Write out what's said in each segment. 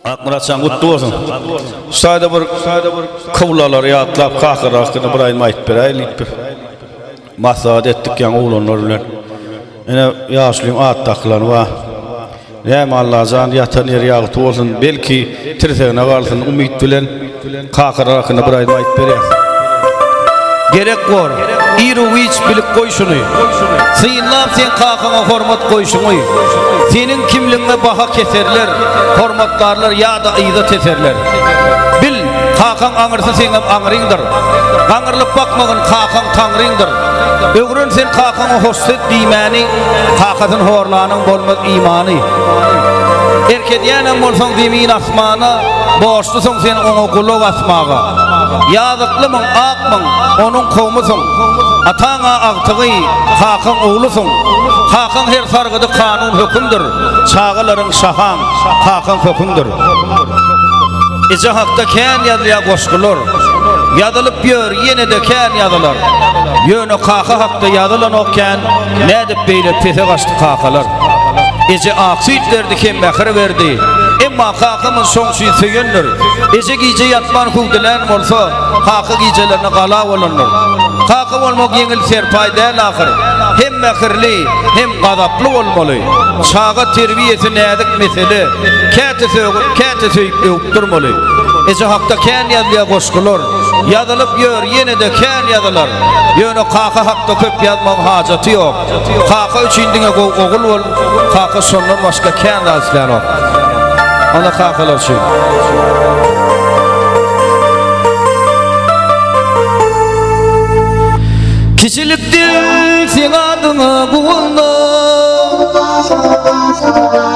Akmıratsan kutlu olsun. Sayda bir kıvlalar yatlap kakırakını bir ayın ait bir ayın bir masad ettik yani oğlanlar bilen. Yine yaşlıyım at takılan var. Neyme Allah zan yatan yer yağıtı olsun. Belki tirseğine kalsın umut bilen kakırakını bir ayın ait bir ayın. Gerek var. İru hiç bilip koy şunu. Sıyınlar sen kakana hormat koy şunu. Senin kimliğine baha keserler, hormatlarlar ya da idat eserler. Bil, kakan ağırsa senin ağırındır. Ağırlıp bakmağın kakan tanrındır. Öğren sen kakana hoşset dimani, kakatın horlanın bolmaz imani. Erkediyenem olsan zemin asmana, borçlusun sen onu kulak asmağa. Yazıklımın, akmın, onun kovmusun. Atana ağtığı, kakan oğlusun. Kakan her sargıda kanun hükümdür. Çağıların şahan, kakan hükümdür. İce hakta kən yazıya koşkulur. Yazılıp yor, yine de kən yazılır. Yönü kaka hakta yazılan okken, ne edip beyle tese kaçtı kakalar. İce aksiyetlerdi kim bekir verdi. Emma kakamın son suyu söyünür. İce gece yatman kuvdilen olsa, kaka gecelerine kala olunur. Kaka olmak yengil serpay değil ahir. Hem mekirli hem gazaplı olmalı. Çağa terbiyesi nedik mesele. Kete söyüp öktürmeli. Ece hakta kən yazıya koşkulur. Yazılıp yor yine de kən yazılır. Yönü kaka hakta köp yazmak hacatı yok. Kaka üçündüğüne oğul ol. Kaka sonundan başka kən razılayan ol. Ona kakalar söylüyor. Kişiliktir sen adına bulundu.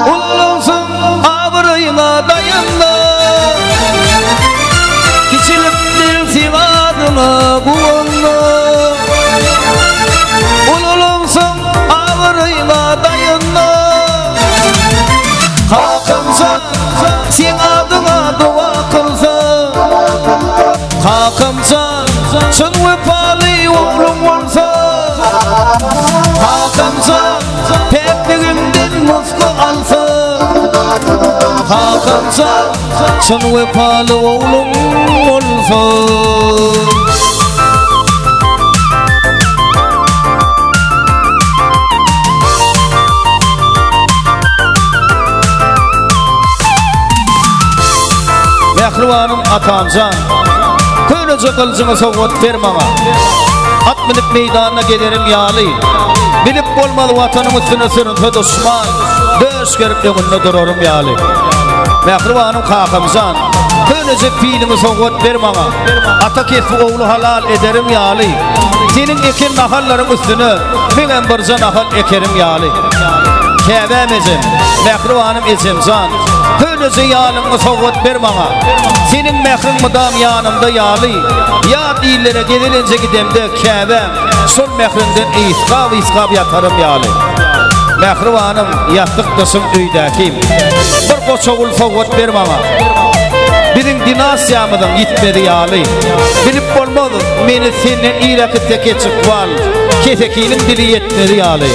Ululsun ağırıyına dayandı. Kişiliktir sen adına bulundu. Ululsun ağırıyına dayandı. Kalkımsa sen adına dua kılsa. Kalkımsa sen vefalı oğlum olsa. Kalkımsa pekliğimden muska alsa. Kalkımsa sen vefalı oğlum olsa. Mehribanım atamcan, köylece kılıcına soğut vermama. At binip meydanına gelirim yağlı. Bilip olmalı vatanım üstüne sürünse düşman. Döş gerip önünde durarım yağlı. Mehribanım kakamcan, köylece fiilimi soğut vermama. Ata kefi oğlu halal ederim yağlı. Senin ekin nahalların üstüne ben birce nahal ekerim yağlı. Kevem ezim, mehribanım ezimcan. Köylece yağlını soğut ver bana. Senin mehrin mıdam yanımda yağlı. Ya dillere gelilince gidemde kevem. Son mehrinden iskab yatarım yağlı. Mehribanım yattık dışım üydəkim. Bir koçoğul soğut ver bana. Birin dinasiyamıdan gitmedi yağlı. Bilip olmalı beni seninle irakı teke çıkval. Kesekinin dili yetmedi yağlı.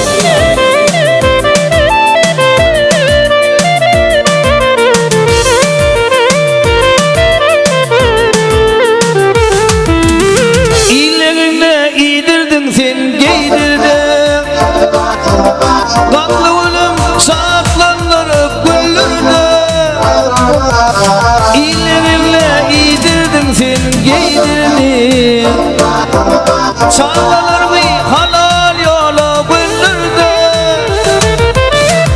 Sen giydirdin kanlı ölüm saklanları güllürdü. İllerinle giydirdin sen giydirdin. Çağlalar bir halal yola güllürdü.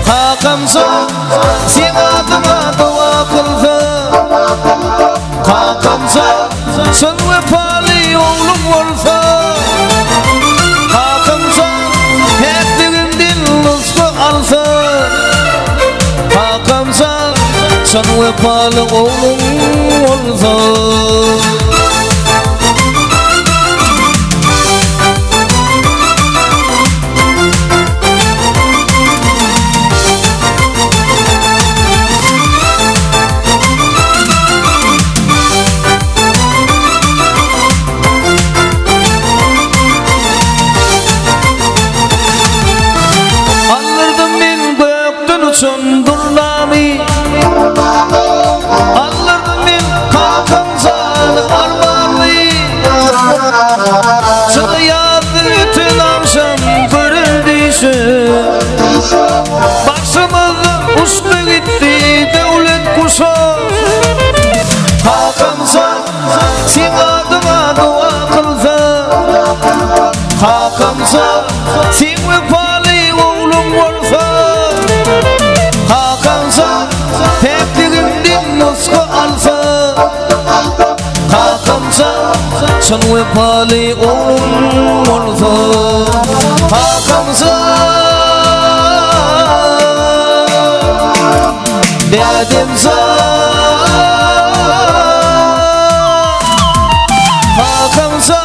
Hakamsa sen adına dua kılsa. Hakamsa sen vefalı oğlum olsa. Sen vefalı oğlum olsa. Alırdım ben gökten uçundurlami. Çanwe pali oğlum olsa hakamsa dedimsa hakamsa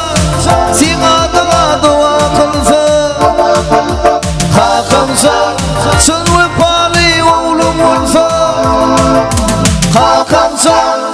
sin adına dua kılsa hakamsa çanwe pali oğlum olsa hakamsa